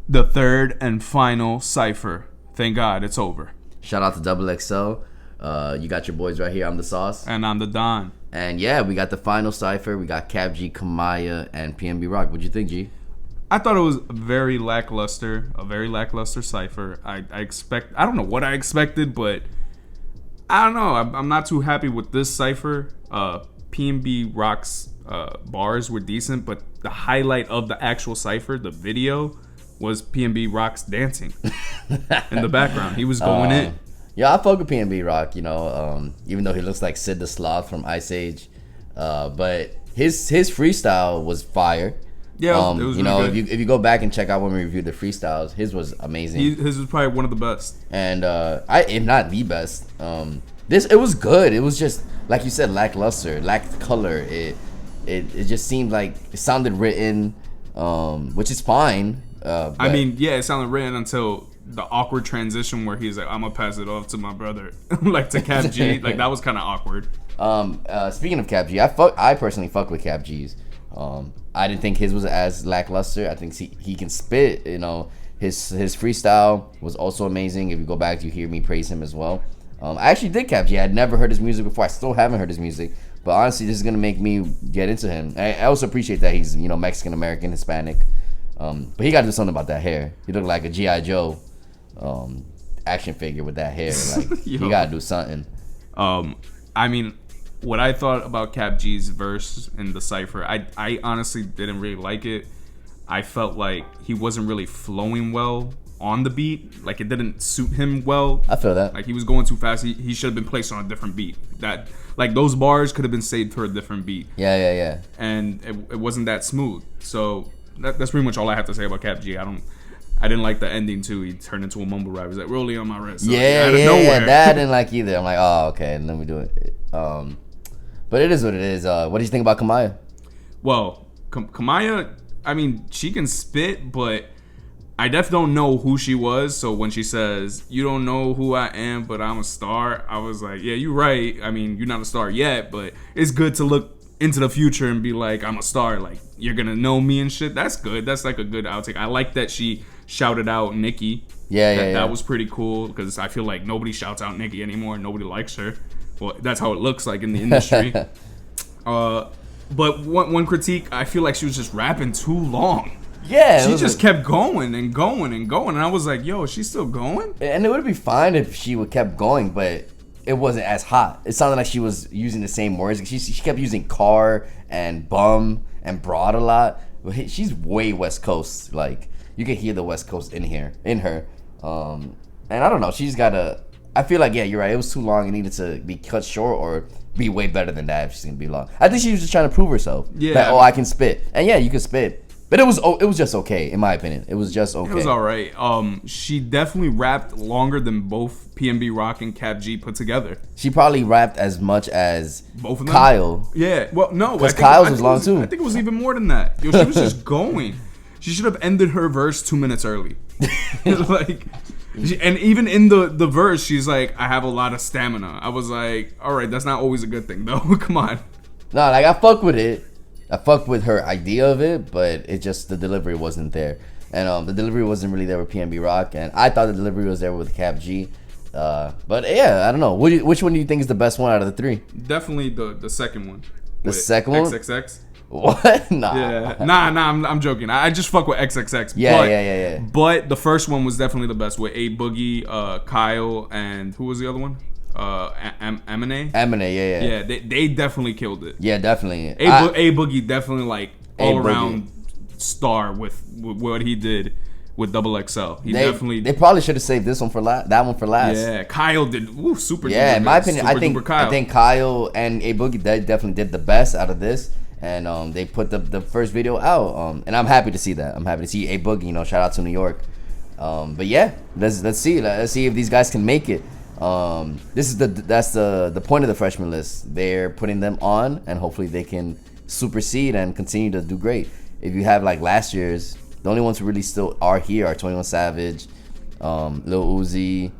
The third and final cipher. Thank God it's over. Shout out to XXL. You got your boys right here. I'm the Sauce. And I'm the Don. And yeah, we got the final cipher. We got Kap G, Kamaiyah, and PNB Rock. What'd you think, G? I thought it was a very lackluster cipher. I don't know what I expected, but I don't know. I'm not too happy with this cipher. PNB Rock's bars were decent, but the highlight of the actual cipher, the video, was PNB Rock's dancing in the background. He was going in. Yeah, I fuck with PNB Rock, even though he looks like Sid the Sloth from Ice Age. But his freestyle was fire. Yeah, it was really good. If you go back and check out when we reviewed the freestyles, his was amazing. His was probably one of the best. And if not the best. It was good. It was just like you said, lackluster, lacked color. It just seemed like it sounded written, which is fine. It sounded written until the awkward transition where he's like, "I'm gonna pass it off to my brother," like to Kap G. Like that was kind of awkward. Speaking of Kap G, I personally fuck with Kap G's. I didn't think his was as lackluster. I think he can spit. His freestyle was also amazing. If you go back, you hear me praise him as well. I actually did Kap G. I had never heard his music before. I still haven't heard his music. But honestly, this is gonna make me get into him. I also appreciate that he's Mexican American, Hispanic. But he got to do something about that hair. He looked like a G.I. Joe action figure with that hair. Like he gotta do something. What I thought about Kap G's verse in the cipher, I honestly didn't really like it. I felt like he wasn't really flowing well on the beat. Like it didn't suit him well. I feel that. Like he was going too fast. He should have been placed on a different beat. That like those bars could have been saved for a different beat. Yeah. And it wasn't that smooth. So that's pretty much all I have to say about Kap G. I didn't like the ending too. He turned into a mumble rapper. He's like, rolling on my wrist. So yeah. That I didn't like either. I'm like, oh, okay, let me do it. But it is what it is. What do you think about Kamaiyah? Well, Kamaiyah, she can spit, but I definitely don't know who she was. So when she says, "You don't know who I am, but I'm a star," I was like, yeah, you're right. You're not a star yet, but it's good to look into the future and be like, I'm a star. Like, you're going to know me and shit. That's good. That's like a good outtake. I like that she shouted out Nicki. Yeah. That was pretty cool because I feel like nobody shouts out Nicki anymore. Nobody likes her. Well, that's how it looks like in the industry. But one critique, I feel like she was just rapping too long. Yeah. She just kept going and going and going. And I was like, yo, is she still going? And it would be fine if she would kept going, but it wasn't as hot. It sounded like she was using the same words. She kept using car and bum and broad a lot. She's way West Coast. Like, you can hear the West Coast in her. And I don't know. She's got to... I feel like, yeah, you're right. It was too long. It needed to be cut short or be way better than that if she's going to be long. I think she was just trying to prove herself. Yeah. That, I can spit. And yeah, you can spit. But it was just okay, in my opinion. It was just okay. It was all right. She definitely rapped longer than both PNB Rock and Kap G put together. She probably rapped as much as both of them? Kyle. Yeah. Well, no. Because Kyle's was long, too. I think it was even more than that. Yo, she was just going. She should have ended her verse 2 minutes early. And even in the verse, she's like, I have a lot of stamina. I was like, all right, that's not always a good thing, though. Come on. No, like, I fuck with it. I fucked with her idea of it, but it just, the delivery wasn't there. And the delivery wasn't really there with PNB Rock. And I thought the delivery was there with Kap G. But yeah, I don't know. Which one do you think is the best one out of the three? Definitely the second one. The second one? XXX. What? Nah. Yeah. Nah, I'm joking. I just fuck with XXX. Yeah. But the first one was definitely the best with A Boogie, Kyle, and who was the other one? Eminem. Yeah. Yeah, they definitely killed it. Yeah, definitely. A Boogie definitely like all around star with what he did with XXL. They probably should have saved this one for that one for last. Yeah, Kyle did super. Yeah, in my opinion, I Kyle. think Kyle and A Boogie definitely did the best out of this. And they put the first video out. And I'm happy to see that. I'm happy to see A Boogie. Shout out to New York. But yeah, let's see if these guys can make it. That's the point of the freshman list. They're putting them on, and hopefully they can supersede and continue to do great. If you have like last year's, the only ones who really still are here are 21 Savage, Lil Uzi,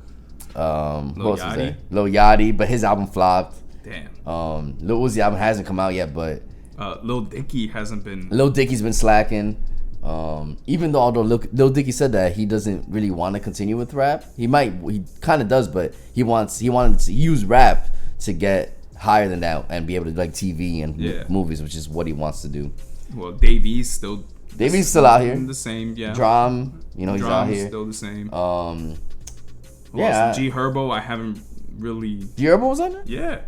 Lil Yachty, but his album flopped. Damn. Lil Uzi album hasn't come out yet, but Lil Dicky hasn't been. Lil Dicky's been slacking. Even though although Lil Dicky said that he doesn't really want to continue with rap, he kind of does, but he wanted to use rap to get higher than that and be able to like TV and movies, which is what he wants to do. Well, Davey's still out here. The same, yeah. Drum, he's out here. Still the same. Yeah. G Herbo, I haven't really. G Herbo was on it? Yeah.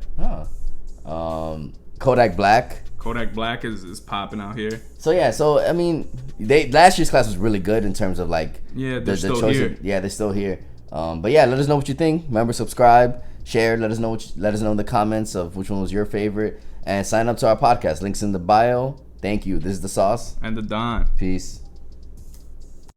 Kodak Black. Kodak Black is popping out here. So yeah, I mean, last year's class was really good in terms of like they're still here. They're still here. But yeah, let us know what you think. Remember, subscribe, share. Let us know in the comments of which one was your favorite, and sign up to our podcast. Links in the bio. Thank you. This is the Sauce and the Don. Peace.